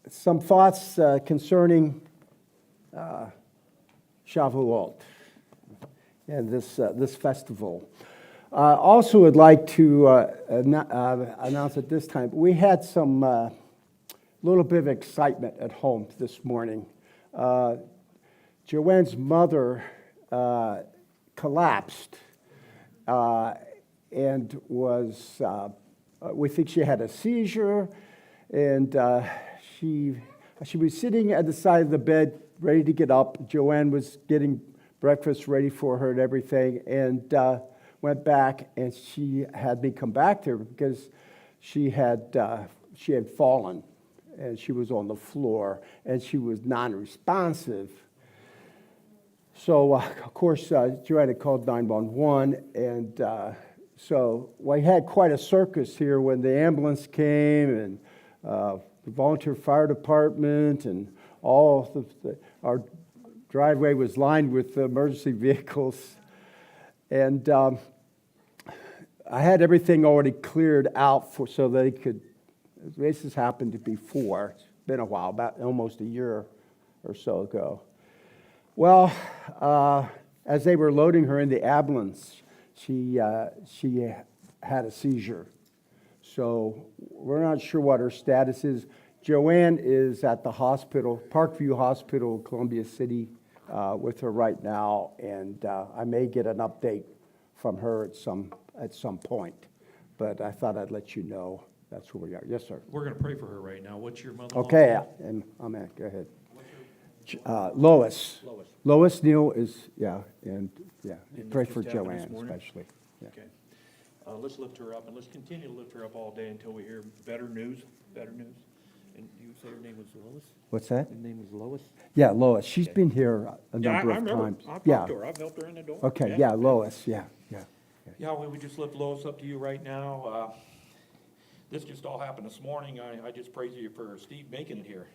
Some thoughts concerning Shavuot and this festival. Also would like to announce at this time, we had some little bit of excitement at home this morning. Joanne's mother collapsed and was, we think she had a seizure, and she was sitting at the side of the bed ready to get up. Joanne was getting breakfast ready for her and everything, and went back, and she had me come back there because she had fallen, and she was on the floor, and she was non-responsive. So, of course, Joanne had called 911, and so we had quite a circus here when the ambulance came, and the volunteer fire department, and our driveway was lined with emergency vehicles. And I had everything already cleared out so they could. This has happened before. It's been a while, about almost a year or so ago. Well, as they were loading her in the ambulance, she had a seizure. So we're not sure what her status is. Joanne is at the hospital, Parkview Hospital, Columbia City, with her right now, and I may get an update from her at some point. But I thought I'd let you know that's where we are. Yes, sir. We're going to pray for her right now. What's your mother? Okay, and Amen. Go ahead. Lois. Lois Neal is, and pray for Joanne especially. Yeah. Okay. Let's lift her up, and let's continue to lift her up all day until we hear better news. And you say her name was Lois? What's that? Her name was Lois? Yeah, Lois. She's been here a number of times. I've talked to her. I've helped her in the door. Okay, yeah, Lois, yeah. Yahweh, we just lift Lois up to you right now. This just all happened this morning. I just praise you for Steve making it here.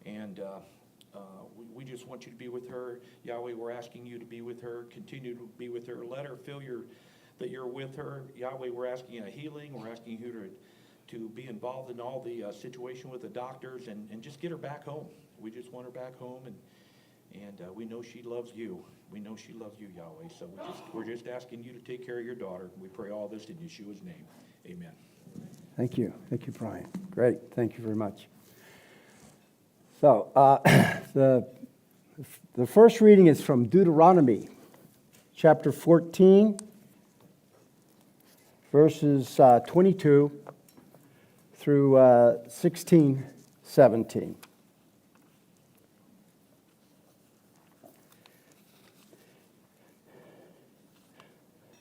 And we just want you to be with her. Yahweh, we're asking you to be with her. Continue to be with her. Let her feel that you're with her. Yahweh, we're asking you a healing. We're asking you to be involved in all the situation with the doctors and just get her back home. We just want her back home, and we know she loves you. We know she loves you, Yahweh. So we're just asking you to take care of your daughter. We pray all this in Yeshua's name. Amen. Thank you, Brian. Great, thank you very much. So the first reading is from Deuteronomy, chapter 14, verses 22 through 16, 17.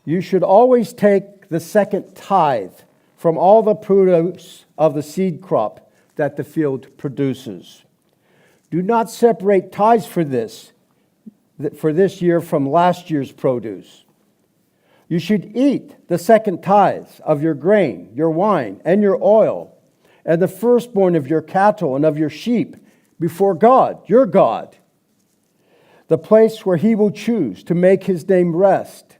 You should always take the second tithe from all the produce of the seed crop that the field produces. Do not separate tithes for this year from last year's produce. You should eat the second tithes of your grain, your wine, and your oil, and the firstborn of your cattle and of your sheep before God, your God, the place where He will choose to make His name rest.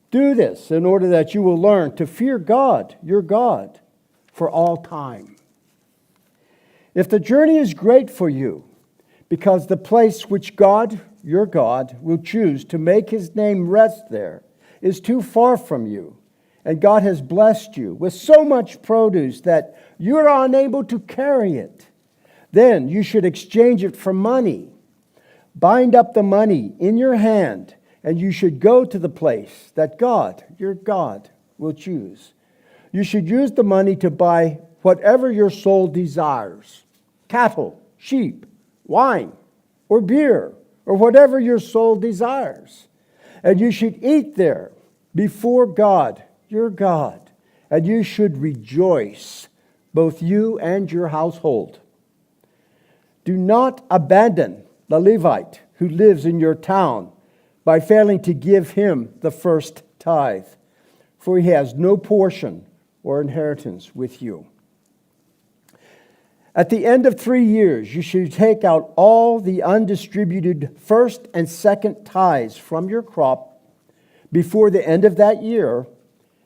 Do this in order that you will learn to fear God, your God, for all time. If the journey is great for you, because the place which God, your God, will choose to make His name rest there is too far from you, and God has blessed you with so much produce that you are unable to carry it, then you should exchange it for money. Bind up the money in your hand, and you should go to the place that God, your God, will choose. You should use the money to buy whatever your soul desires: cattle, sheep, wine, or beer, or whatever your soul desires. And you should eat there before God, your God, and you should rejoice, both you and your household. Do not abandon the Levite who lives in your town by failing to give him the first tithe, for he has no portion or inheritance with you. At the end of 3 years, you should take out all the undistributed first and second tithes from your crop before the end of that year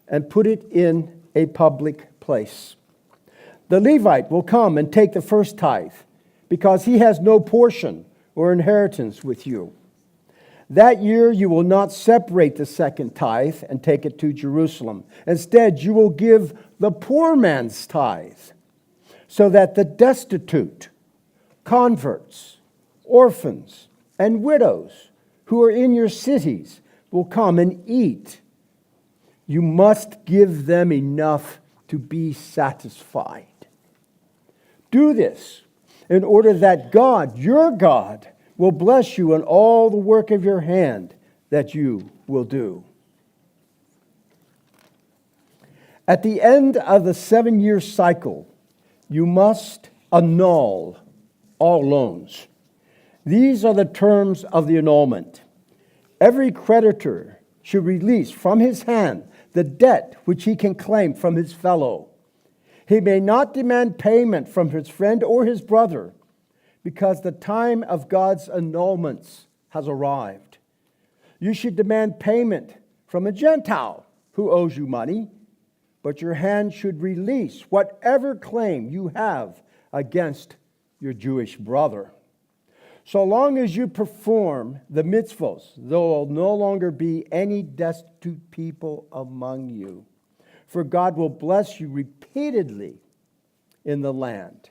and put it in a public place. The Levite will come and take the first tithe, because he has no portion or inheritance with you. That year you will not separate the second tithe and take it to Jerusalem. Instead, you will give the poor man's tithe, so that the destitute, converts, orphans, and widows who are in your cities will come and eat. You must give them enough to be satisfied. Do this in order that God, your God, will bless you in all the work of your hand that you will do. At the end of the 7-year cycle, you must annul all loans. These are the terms of the annulment. Every creditor should release from his hand the debt which he can claim from his fellow. He may not demand payment from his friend or his brother, because the time of God's annulments has arrived. You should demand payment from a Gentile who owes you money, but your hand should release whatever claim you have against your Jewish brother. So long as you perform the mitzvos, there will no longer be any destitute people among you, for God will bless you repeatedly in the land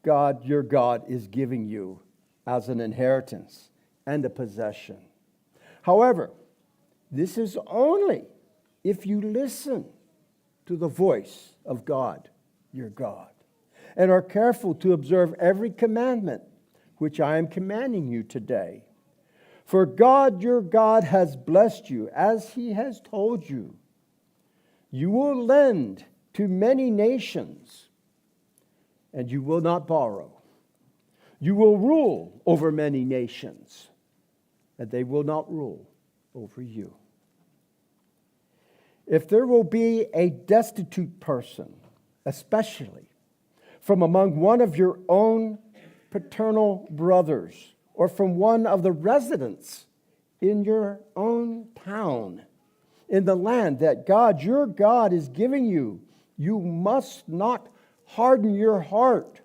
God, your God, is giving you as an inheritance and a possession. However, this is only if you listen to the voice of God, your God, and are careful to observe every commandment which I am commanding you today. For God, your God, has blessed you as he has told you. You will lend to many nations, and you will not borrow. You will rule over many nations, and they will not rule over you. If there will be a destitute person, especially from among one of your own paternal brothers, or from one of the residents in your own town, in the land that God, your God, is giving you, you must not harden your heart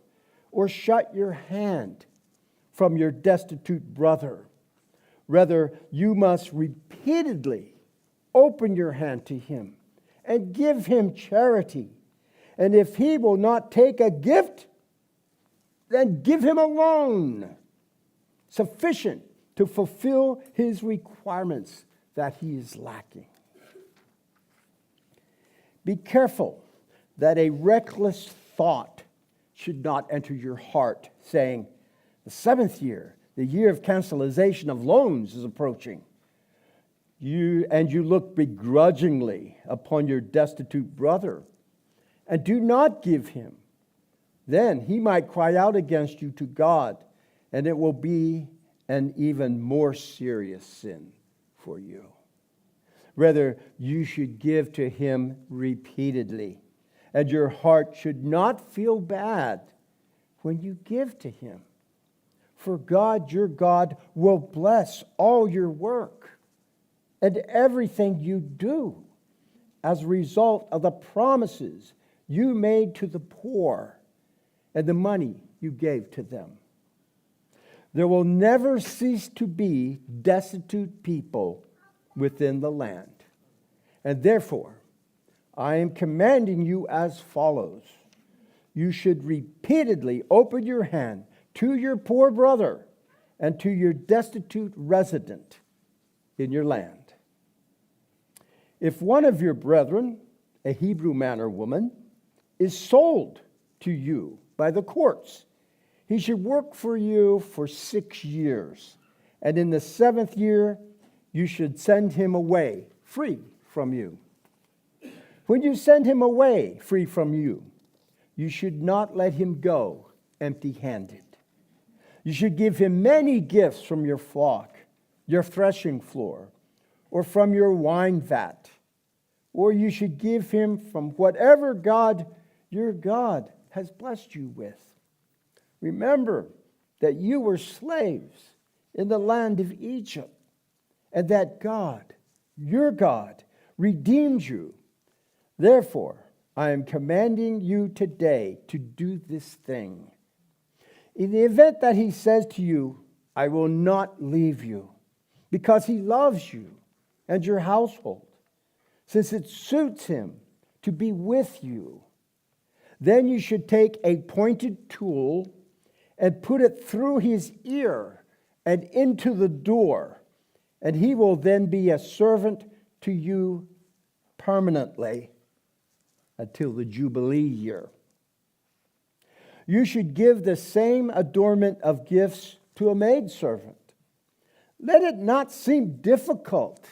or shut your hand from your destitute brother. Rather, you must repeatedly open your hand to him and give him charity. And if he will not take a gift, then give him a loan sufficient to fulfill his requirements that he is lacking. Be careful that a reckless thought should not enter your heart, saying, the 7th year, the year of cancellation of loans, is approaching. You look begrudgingly upon your destitute brother, and do not give him. Then he might cry out against you to God, and it will be an even more serious sin for you. Rather, you should give to him repeatedly, and your heart should not feel bad when you give to him. For God, your God, will bless all your work and everything you do as a result of the promises you made to the poor and the money you gave to them. There will never cease to be destitute people within the land. And therefore, I am commanding you as follows. You should repeatedly open your hand to your poor brother and to your destitute resident in your land. If one of your brethren, a Hebrew man or woman, is sold to you by the courts, he should work for you for 6 years, and in the 7th year you should send him away free from you. When you send him away free from you, you should not let him go empty-handed. You should give him many gifts from your flock, your threshing floor, or from your wine vat, or you should give him from whatever God, your God, has blessed you with. Remember that you were slaves in the land of Egypt, and that God, your God, redeemed you. Therefore, I am commanding you today to do this thing. In the event that he says to you, I will not leave you, because he loves you and your household, since it suits him to be with you, then you should take a pointed tool and put it through his ear and into the door, and he will then be a servant to you permanently until the Jubilee year. You should give the same adornment of gifts to a maidservant. Let it not seem difficult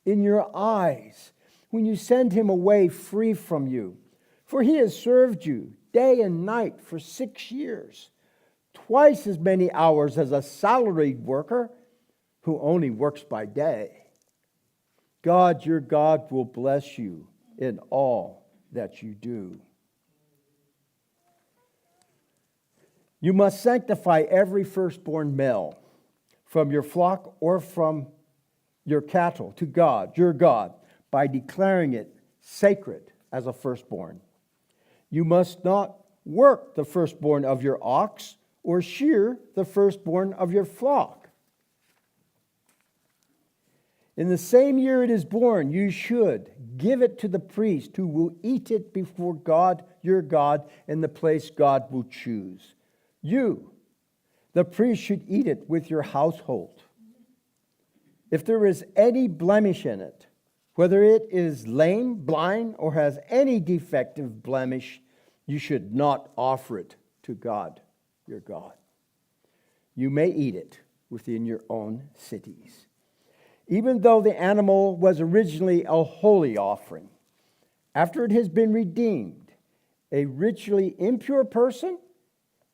in your eyes when you send him away free from you, for he has served you day and night for 6 years, twice as many hours as a salaried worker who only works by day. God, your God, will bless you in all that you do. You must sanctify every firstborn male from your flock or from your cattle to God, your God, by declaring it sacred as a firstborn. You must not work the firstborn of your ox or shear the firstborn of your flock. In the same year it is born, you should give it to the priest who will eat it before God, your God, in the place God will choose. You, the priest, should eat it with your household. If there is any blemish in it, whether it is lame, blind, or has any defective blemish, you should not offer it to God, your God. You may eat it within your own cities. Even though the animal was originally a holy offering, after it has been redeemed, a ritually impure person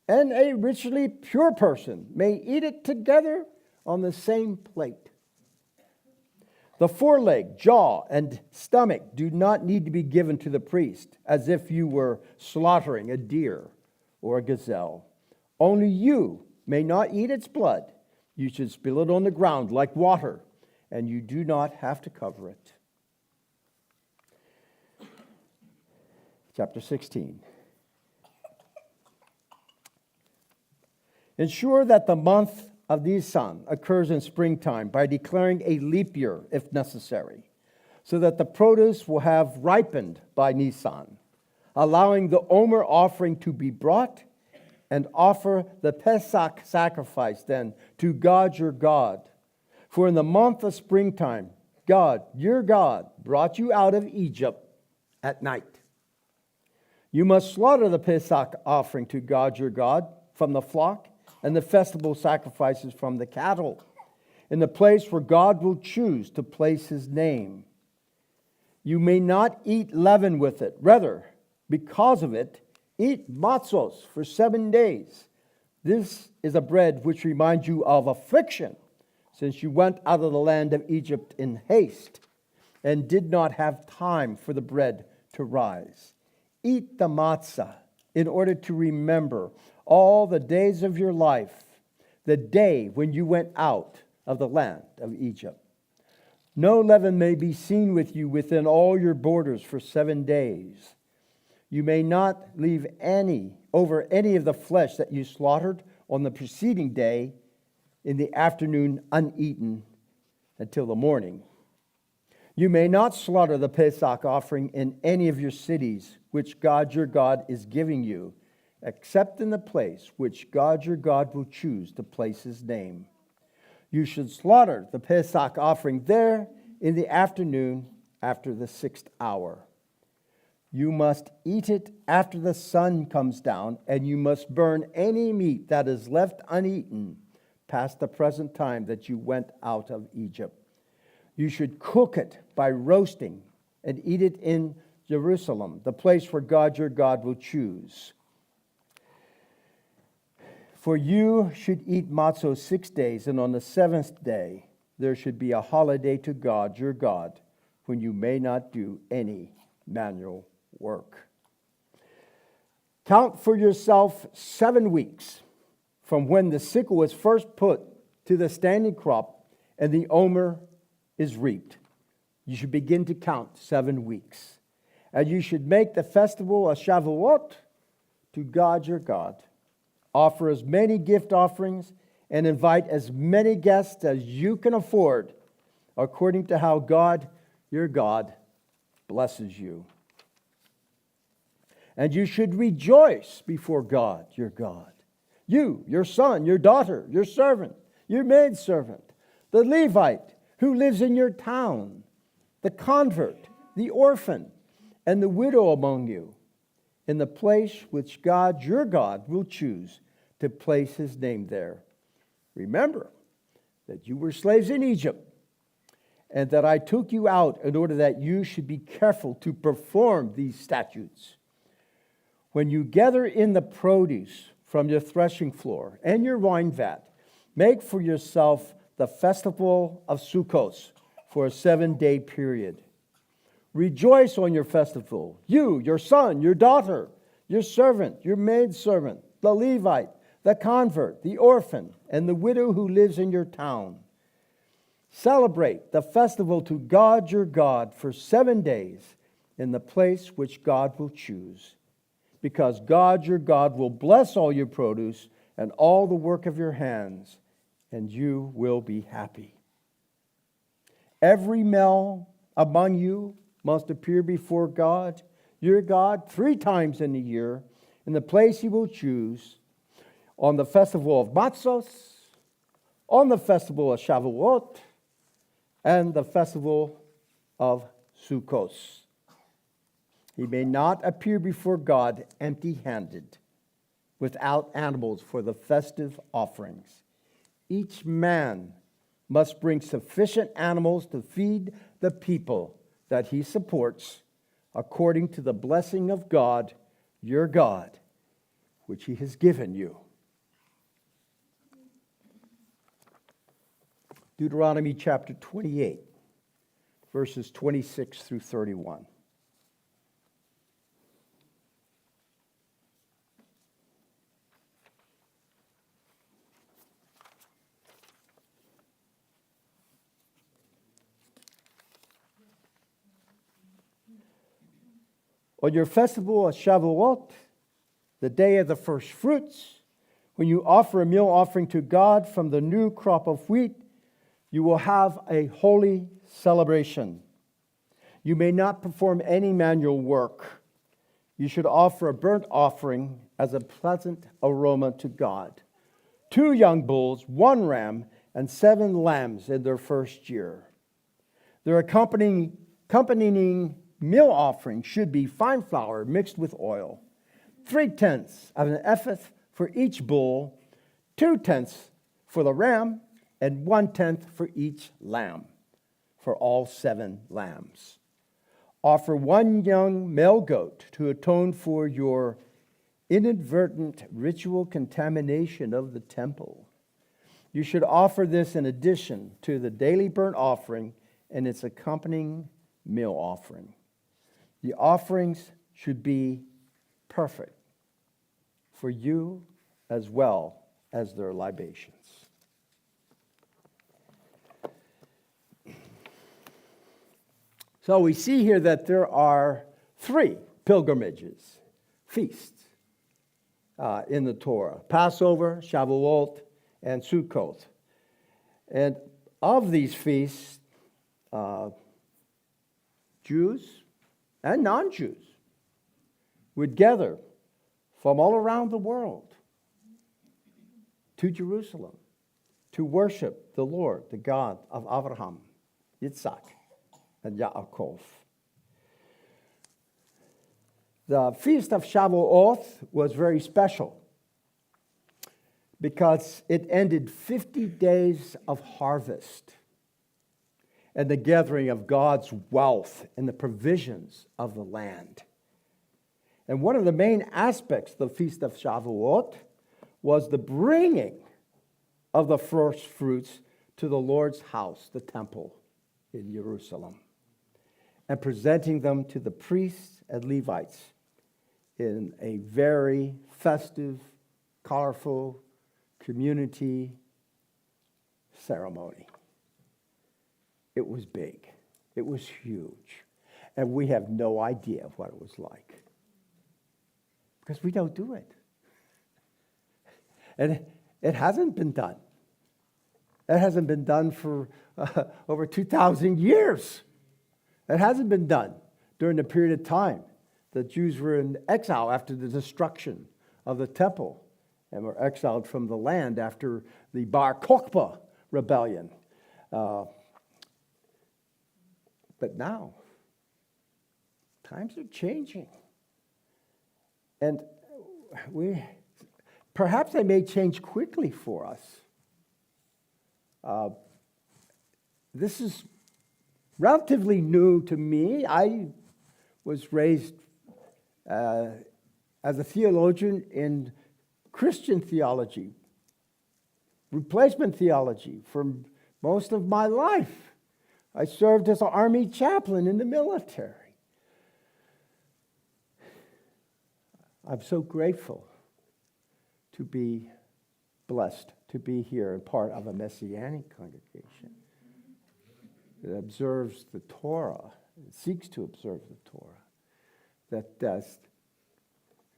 and a ritually pure person may eat it together on the same plate. The foreleg, jaw, and stomach do not need to be given to the priest, as if you were slaughtering a deer or a gazelle. Only you may not eat its blood. You should spill it on the ground like water, and you do not have to cover it. Chapter 16. Ensure that the month of Nisan occurs in springtime by declaring a leap year if necessary, so that the produce will have ripened by Nisan, allowing the Omer offering to be brought, and offer the Pesach sacrifice then to God your God. For in the month of springtime, God, your God, brought you out of Egypt at night. You must slaughter the Pesach offering to God your God from the flock, and the festival sacrifices from the cattle, in the place where God will choose to place his name. You may not eat leaven with it. Rather, because of it, eat matzos for 7 days. This is a bread which reminds you of affliction, since you went out of the land of Egypt in haste and did not have time for the bread to rise. Eat the matzah in order to remember all the days of your life, the day when you went out of the land of Egypt. No leaven may be seen with you within all your borders for 7 days. You may not leave over any of the flesh that you slaughtered on the preceding day in the afternoon uneaten until the morning. You may not slaughter the Pesach offering in any of your cities which God your God is giving you, except in the place which God your God will choose to place his name. You should slaughter the Pesach offering there in the afternoon after the 6th hour. You must eat it after the sun comes down, and you must burn any meat that is left uneaten past the present time that you went out of Egypt. You should cook it by roasting and eat it in Jerusalem, the place where God your God will choose. For you should eat matzah 6 days, and on the 7th day there should be a holiday to God your God, when you may not do any manual work. Count for yourself 7 weeks from when the sickle was first put to the standing crop and the omer is reaped. You should begin to count 7 weeks. And you should make the festival of Shavuot to God your God. Offer as many gift offerings and invite as many guests as you can afford, according to how God your God blesses you. And you should rejoice before God your God. You, your son, your daughter, your servant, your maidservant, the Levite who lives in your town, the convert, the orphan, and the widow among you, in the place which God your God will choose to place his name there. Remember that you were slaves in Egypt, and that I took you out in order that you should be careful to perform these statutes. When you gather in the produce from your threshing floor and your wine vat, make for yourself the festival of Sukkot for a 7-day period. Rejoice on your festival, you, your son, your daughter, your servant, your maidservant, the Levite, the convert, the orphan, and the widow who lives in your town. Celebrate the festival to God your God for 7 days in the place which God will choose, because God your God will bless all your produce and all the work of your hands, and you will be happy. Every male among you must appear before God, your God, 3 times in a year, in the place he will choose, on the festival of Matzos, on the festival of Shavuot, and the festival of Sukkot. He may not appear before God empty-handed, without animals for the festive offerings. Each man must bring sufficient animals to feed the people that he supports, according to the blessing of God, your God, which he has given you. Deuteronomy chapter 28, verses 26 through 31. On your festival of Shavuot, the day of the first fruits, when you offer a meal offering to God from the new crop of wheat, you will have a holy celebration. You may not perform any manual work. You should offer a burnt offering as a pleasant aroma to God. 2 young bulls, 1 ram, and 7 lambs in their first year. Their accompanying meal offering should be fine flour mixed with oil, 3/10 of an ephah for each bull, 2/10 for the ram, and 1/10 for each lamb, for all 7 lambs. Offer 1 young male goat to atone for your inadvertent ritual contamination of the temple. You should offer this in addition to the daily burnt offering and its accompanying meal offering. The offerings should be perfect for you as well as their libations. So we see here that there are 3 pilgrimages, feasts in the Torah: Passover, Shavuot, and Sukkot. And of these feasts, Jews and non-Jews would gather from all around the world to Jerusalem to worship the Lord, the God of Abraham, Yitzhak, and Yaakov. The Feast of Shavuot was very special because it ended 50 days of harvest and the gathering of God's wealth and the provisions of the land. And one of the main aspects of the Feast of Shavuot was the bringing of the first fruits to the Lord's house, the temple in Jerusalem, and presenting them to the priests and Levites in a very festive, colorful community ceremony. It was big. It was huge. And we have no idea of what it was like. Because we don't do it. And it hasn't been done. It hasn't been done for over 2,000 years. It hasn't been done during the period of time the Jews were in exile after the destruction of the temple and were exiled from the land after the Bar Kokhba rebellion. But now, times are changing. And perhaps they may change quickly for us. This is relatively new to me. I was raised as a theologian in Christian theology, replacement theology for most of my life. I served as an army chaplain in the military. I'm so grateful to be blessed to be here and part of a Messianic congregation that observes the Torah, seeks to observe the Torah,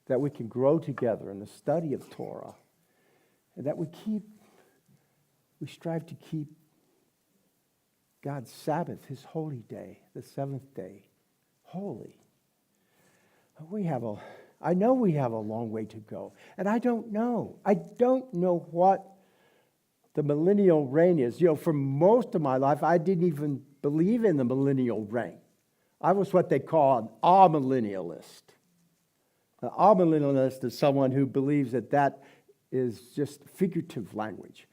that we can grow together in the study of Torah, and that we strive to keep God's Sabbath, His holy day, the seventh day, holy. I know we have a long way to go, and I don't know what the millennial reign is. For most of my life, I didn't even believe in the millennial reign. I was what they call an amillennialist. An amillennialist is someone who believes that is just figurative language.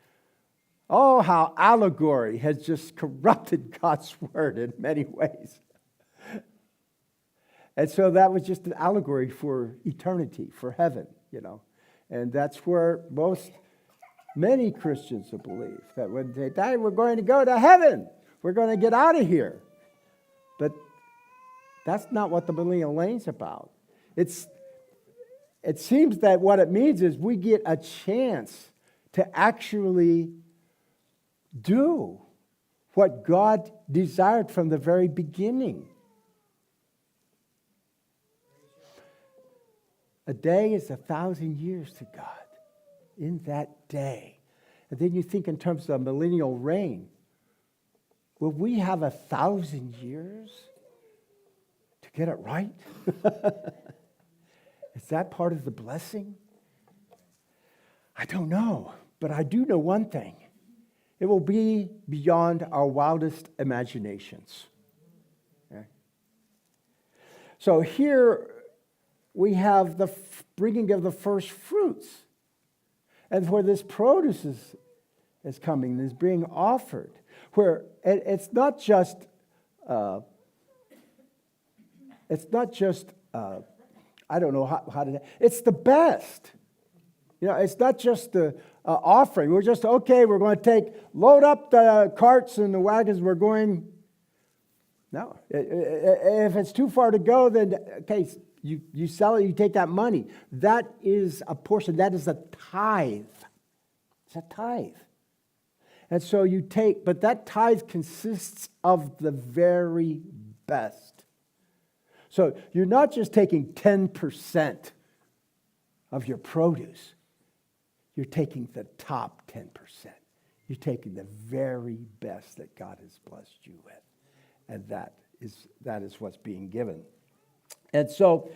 Oh, how allegory has just corrupted God's word in many ways. And so that was just an allegory for eternity, for heaven, And that's where many Christians believe that when they die, we're going to go to heaven. We're going to get out of here. But that's not what the millennial reign's about. It seems that what it means is we get a chance to actually do what God desired from the very beginning. A day is 1,000 years to God. In that day. And then you think in terms of the millennial reign. Will we have 1,000 years to get it right? Is that part of the blessing? I don't know. But I do know one thing. It will be beyond our wildest imaginations. Okay? So here we have the bringing of the first fruits. And where this produce is coming, is being offered, where it's not just I don't know how to. It's the best. It's not just the offering. We're just we're going to load up the carts and the wagons. We're going. No, if it's too far to go, then You sell it, you take that money. That is a portion. That is a tithe. It's a tithe. And so but that tithe consists of the very best. So you're not just taking 10% of your produce. You're taking the top 10%. You're taking the very best that God has blessed you with. And that is what's being given. And so,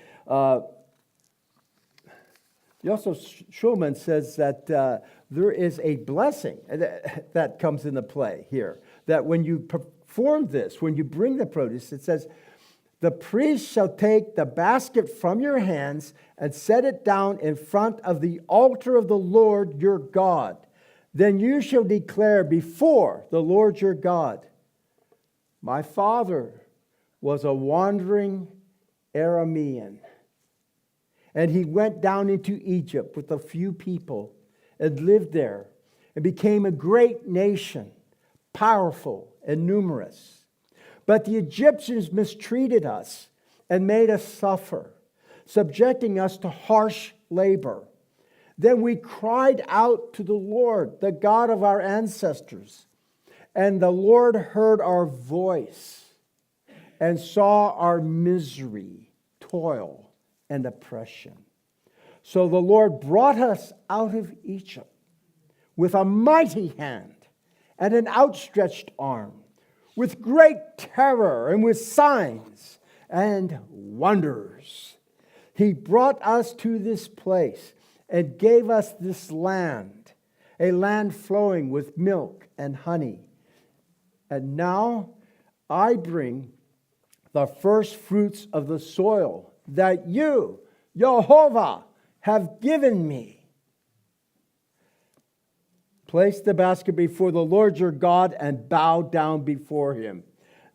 Joseph Schulman says that there is a blessing that comes into play here. That when you perform this, when you bring the produce, it says, the priest shall take the basket from your hands and set it down in front of the altar of the Lord your God. Then you shall declare before the Lord your God, my father was a wandering Aramean, and he went down into Egypt with a few people and lived there and became a great nation, powerful and numerous. But the Egyptians mistreated us and made us suffer, subjecting us to harsh labor. Then we cried out to the Lord, the God of our ancestors, and the Lord heard our voice and saw our misery, toil, and oppression. So the Lord brought us out of Egypt with a mighty hand and an outstretched arm, with great terror and with signs and wonders. He brought us to this place and gave us this land, a land flowing with milk and honey. And now I bring the first fruits of the soil that you, Jehovah, have given me. Place the basket before the Lord your God and bow down before him.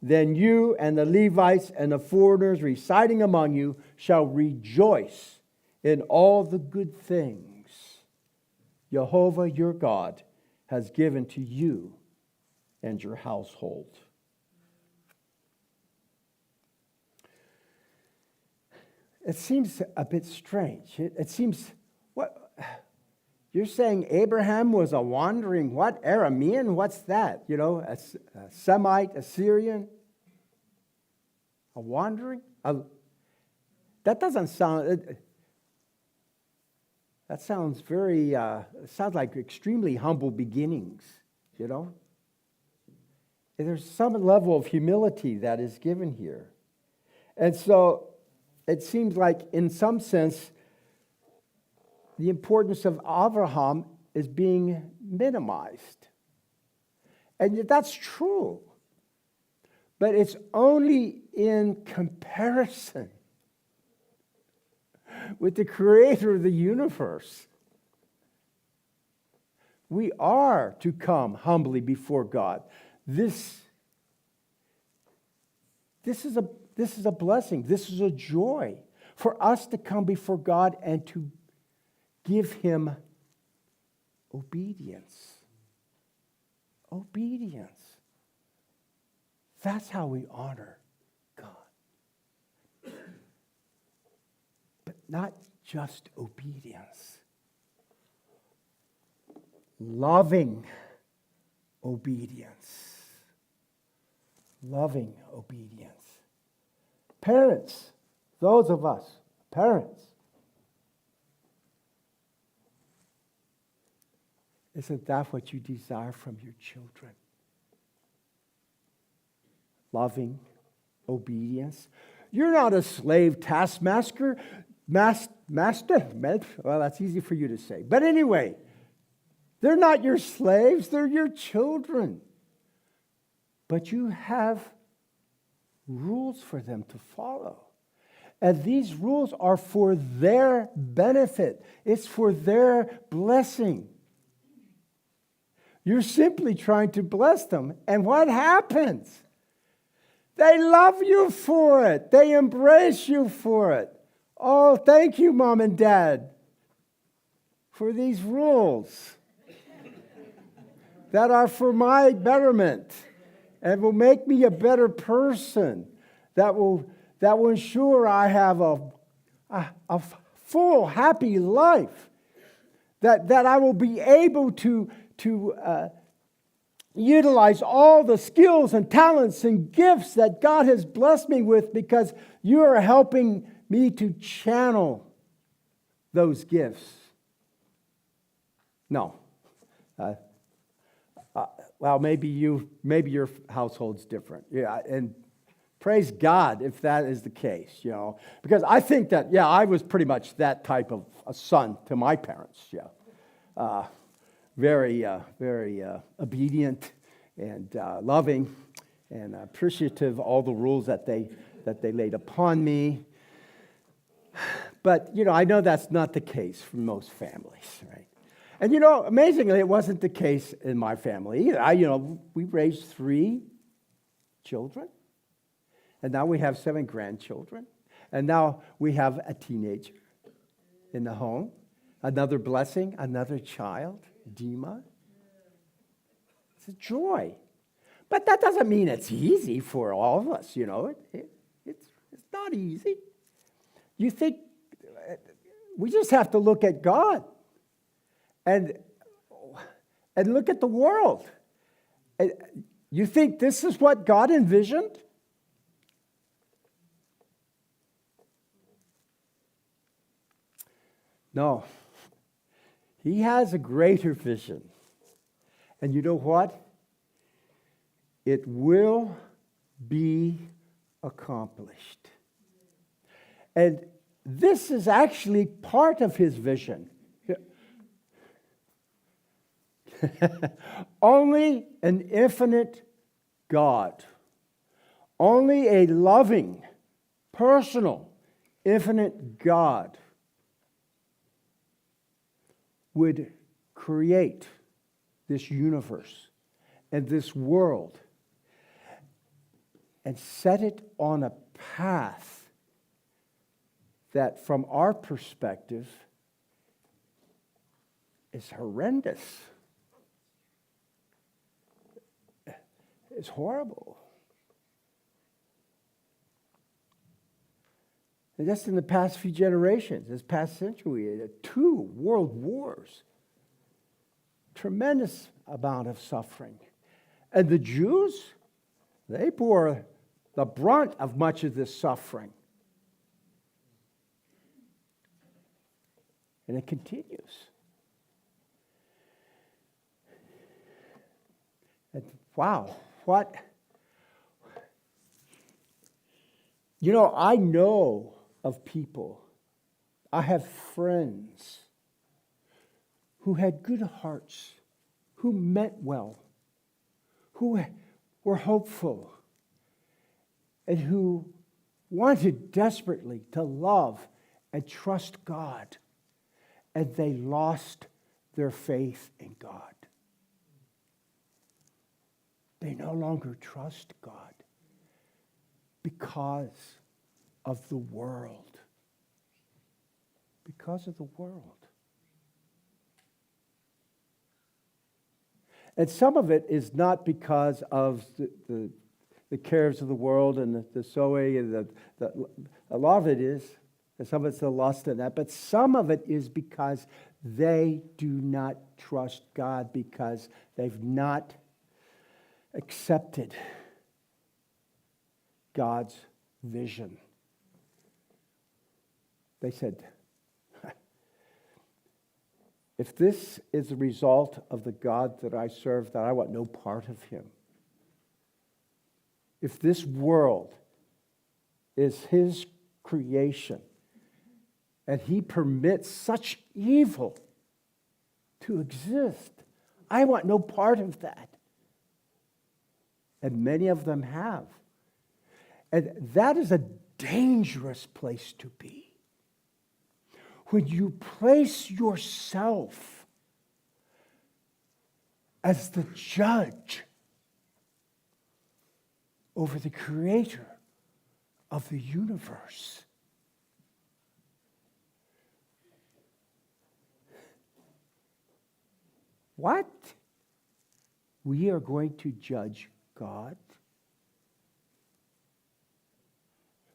Then you and the Levites and the foreigners residing among you shall rejoice in all the good things Jehovah your God has given to you and your household. It seems a bit strange. It seems, what? You're saying Abraham was a wandering, what? Aramean? What's that? You know, a Semite, Assyrian? A wandering? That doesn't sound, that sounds very, sounds like extremely humble beginnings, you know? And there's some level of humility that is given here. And so it seems like, in some sense, the importance of Abraham is being minimized. And yet that's true. But it's only in comparison with the creator of the universe. We are to come humbly before God. This is a blessing. This is a joy for us to come before God and to give him obedience. Obedience. That's how we honor God. But not just obedience. Loving obedience. Loving obedience. Parents, those of us, parents, isn't that what you desire from your children? Loving obedience. You're not a slave taskmaster. Master? Well, that's easy for you to say. But anyway, they're not your slaves, they're your children. But you have rules for them to follow. And these rules are for their benefit. It's for their blessing. You're simply trying to bless them. And what happens? They love you for it. They embrace you for it. Oh, thank you, Mom and Dad, for these rules that are for my betterment and will make me a better person, that will ensure I have a full, happy life, that I will be able to utilize all the skills and talents and gifts that God has blessed me with, because you are helping me to channel those gifts. No. Well, maybe your household's different. Yeah, and praise God if that is the case, you know. Because I think that, I was pretty much that type of a son to my parents, very obedient and loving and appreciative of all the rules that they laid upon me. But, I know that's not the case for most families, right? And, amazingly, it wasn't the case in my family either. We raised 3 children, and now we have 7 grandchildren, and now we have a teenager in the home, another blessing, another child, Dima. It's a joy. But that doesn't mean it's easy for all of us, It's not easy. You think, we just have to look at God and look at the world. You think this is what God envisioned? No. He has a greater vision. And you know what? It will be accomplished. And this is actually part of his vision. Only an infinite God, only a loving, personal, infinite God would create this universe and this world and set it on a path that, from our perspective, is horrendous. It's horrible. And just in the past few generations, this past century, 2 world wars, tremendous amount of suffering. And the Jews, they bore the brunt of much of this suffering. And it continues. And wow, what? You know, I know of people, I have friends who had good hearts, who meant well, who were hopeful, and who wanted desperately to love and trust God, and they lost their faith in God. They no longer trust God because of the world. Because of the world. And some of it is not because of the cares of the world and the Zoe, and a lot of it is, and some of it's the lust and that, but some of it is because they do not trust God, because they've not accepted God's vision. They said, if this is the result of the God that I serve, that I want no part of him. If this world is his creation, and he permits such evil to exist, I want no part of that. And many of them have. And that is a dangerous place to be. When you place yourself as the judge over the creator of the universe. What? We are going to judge God,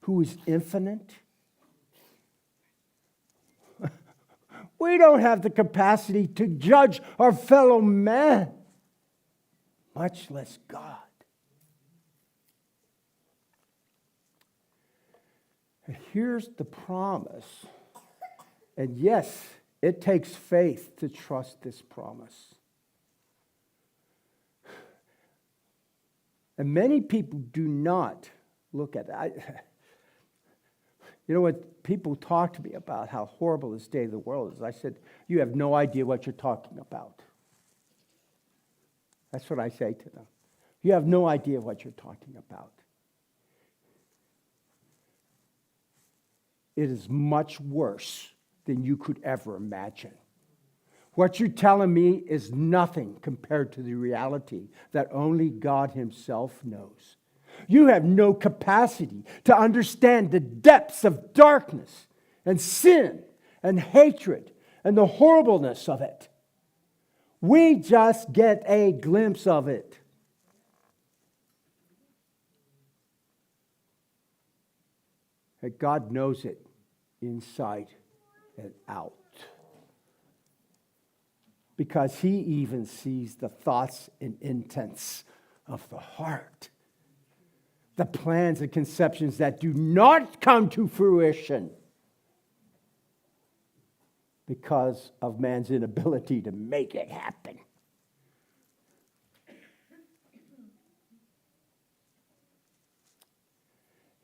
who is infinite? We don't have the capacity to judge our fellow man, much less God. And here's the promise. And yes, it takes faith to trust this promise. And many people do not look at it. You know what people talk to me about, how horrible this day of the world is. I said, you have no idea what you're talking about. That's what I say to them. You have no idea what you're talking about. It is much worse than you could ever imagine. What you're telling me is nothing compared to the reality that only God himself knows. You have no capacity to understand the depths of darkness and sin and hatred and the horribleness of it. We just get a glimpse of it. And God knows it inside and out. Because he even sees the thoughts and intents of the heart. The plans and conceptions that do not come to fruition because of man's inability to make it happen.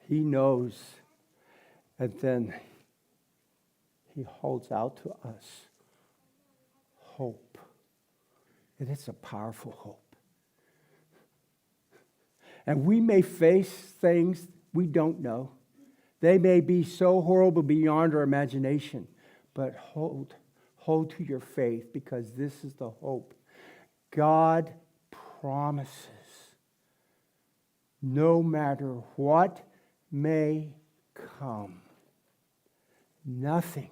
He knows, and then he holds out to us hope. And it's a powerful hope. And we may face things we don't know. They may be so horrible beyond our imagination. But hold to your faith, because this is the hope. God promises, no matter what may come, nothing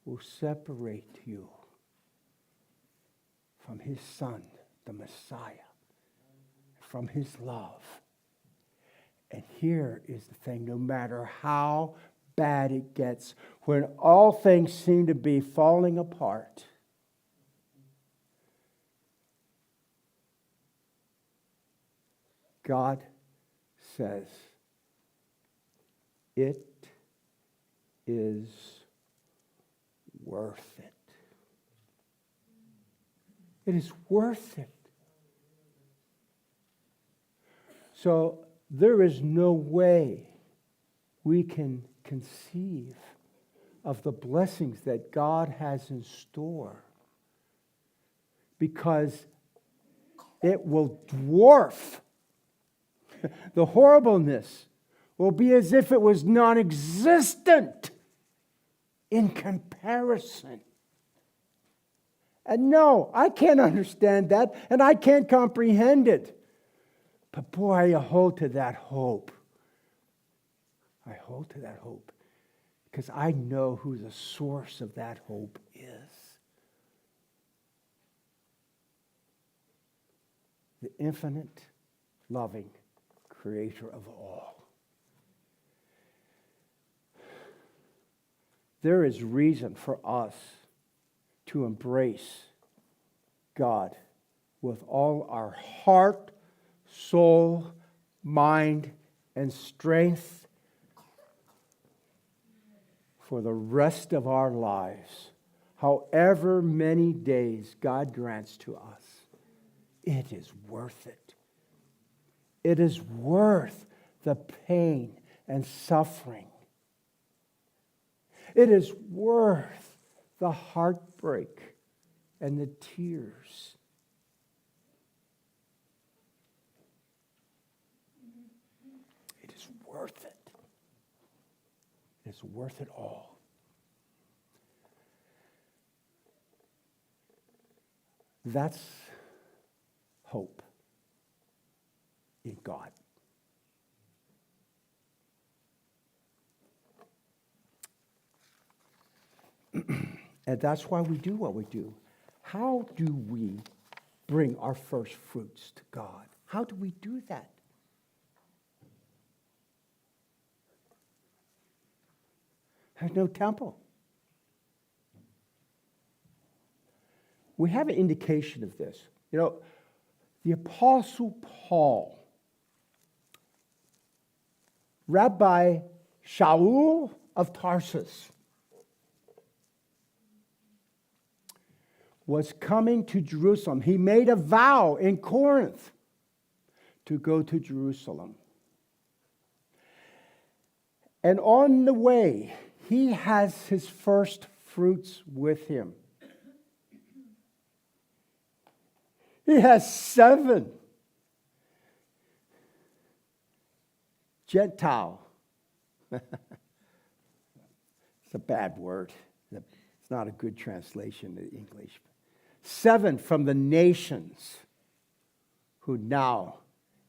will separate you from his Son, the Messiah, from his love. And here is the thing, no matter how bad it gets, when all things seem to be falling apart, God says, it is worth it. It is worth it. So there is no way we can conceive of the blessings that God has in store, because it will dwarf the horribleness, will be as if it was non-existent in comparison. And no, I can't understand that, and I can't comprehend it. But boy, I hold to that hope. I hold to that hope because I know who the source of that hope is. The infinite, loving Creator of all. There is reason for us to embrace God with all our heart, soul, mind, and strength for the rest of our lives. However many days God grants to us, it is worth it. It is worth the pain and suffering. It is worth the heartbreak and the tears. It is worth it. It's worth it all. That's hope in God. And that's why we do what we do. How do we bring our first fruits to God? How do we do that? There's no temple. We have an indication of this. You know, the Apostle Paul, Rabbi Shaul of Tarsus, was coming to Jerusalem. He made a vow in Corinth to go to Jerusalem. And on the way, he has his first fruits with him. He has 7 Gentile. It's a bad word. It's not a good translation in English. 7 from the nations who now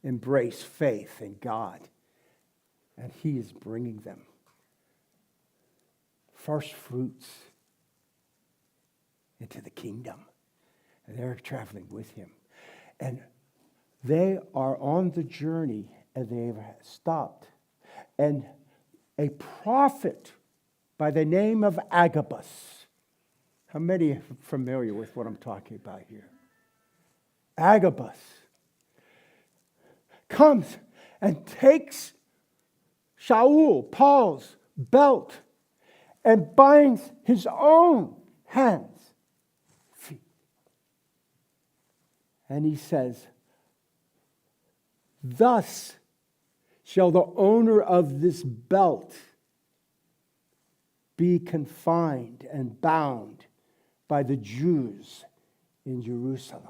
embrace faith in God. And he is bringing them first fruits into the kingdom. And they're traveling with him. And they are on the journey, and they've stopped. And a prophet by the name of Agabus. How many are familiar with what I'm talking about here? Agabus comes and takes Shaul, Paul's belt, and binds his own hands, feet. And he says, thus shall the owner of this belt be confined and bound by the Jews in Jerusalem.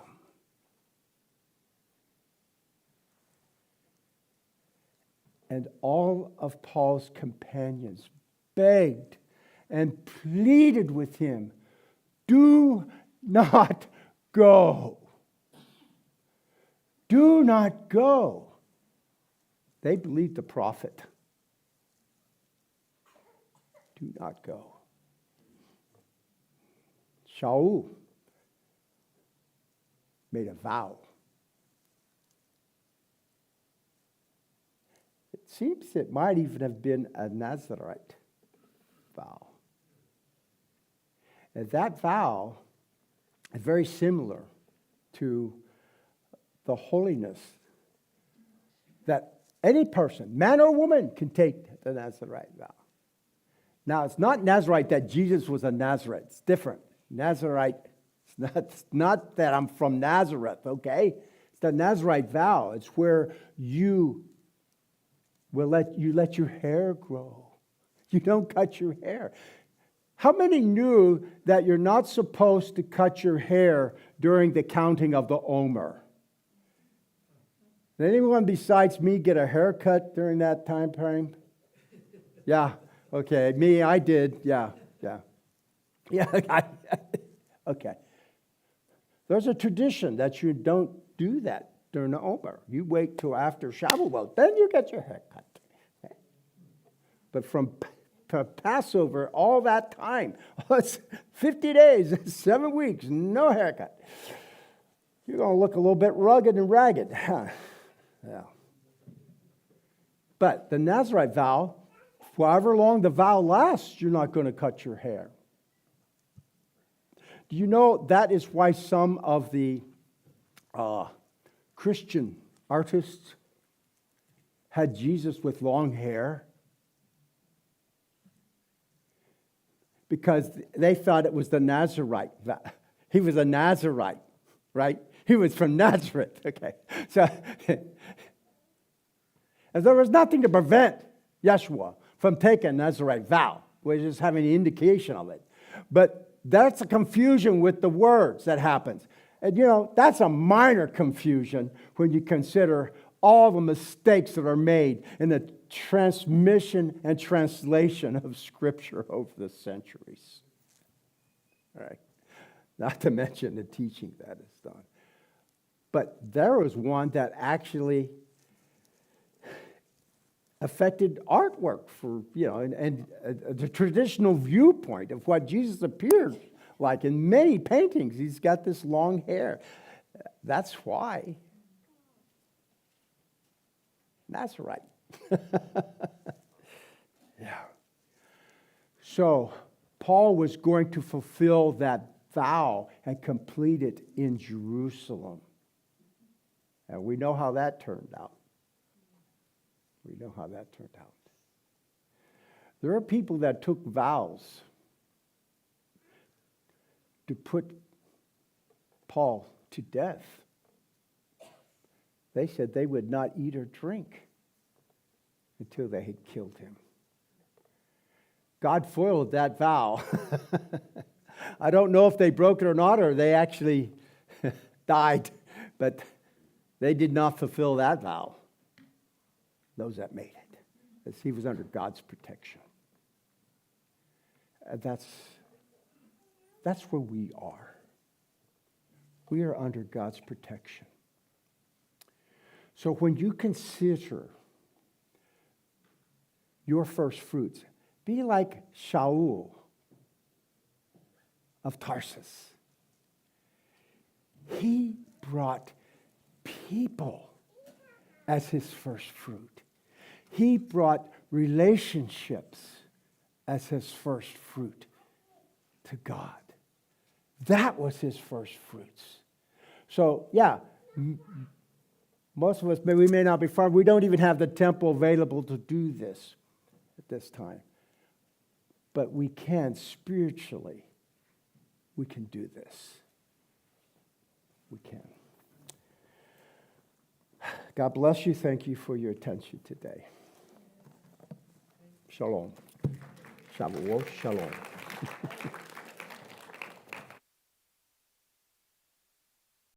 And all of Paul's companions begged and pleaded with him, do not go. Do not go. They believed the prophet. Do not go. Shaul made a vow. It seems it might even have been a Nazarite vow. And that vow is very similar to the holiness that any person, man or woman, can take the Nazarite vow. Now, it's not Nazarite that Jesus was a Nazarite. It's different. Nazarite, it's not that I'm from Nazareth, okay? It's the Nazarite vow. It's where you let your hair grow. You don't cut your hair. How many knew that you're not supposed to cut your hair during the counting of the Omer? Did anyone besides me get a haircut during that time frame? Yeah, okay. Me, I did. Yeah. Okay. There's a tradition that you don't do that during the Omer. You wait till after Shavuot, then you get your hair cut. Okay. But from Passover, all that time, it's 50 days, 7 weeks, no haircut. You're going to look a little bit rugged and ragged. Huh? Yeah. But the Nazarite vow, however long the vow lasts, you're not going to cut your hair. Do you know that is why some of the Christian artists had Jesus with long hair? Because they thought it was the Nazarite. He was a Nazarite, right? He was from Nazareth, okay. So, and there was nothing to prevent Yeshua from taking a Nazarite vow. We're just having an indication of it. But that's a confusion with the words that happens. And that's a minor confusion when you consider all the mistakes that are made in the transmission and translation of Scripture over the centuries. All right. Not to mention the teaching that is done. But there was one that actually affected artwork for, and the traditional viewpoint of what Jesus appeared like in many paintings. He's got this long hair. That's why. That's right. Yeah. So Paul was going to fulfill that vow and complete it in Jerusalem. And we know how that turned out. There are people that took vows to put Paul to death. They said they would not eat or drink until they had killed him. God foiled that vow. I don't know if they broke it or not, or they actually died, but they did not fulfill that vow. Those that made it, as he was under God's protection. That's where we are. We are under God's protection. So when you consider your first fruits, be like Shaul of Tarsus. He brought people as his first fruit. He brought relationships as his first fruit to God. That was his first fruits. So, yeah, most of us, we may not be far. We don't even have the temple available to do this at this time. but we can spiritually. We can do this. We can. God bless you. Thank you for your attention today. Shalom. Shavuot shalom.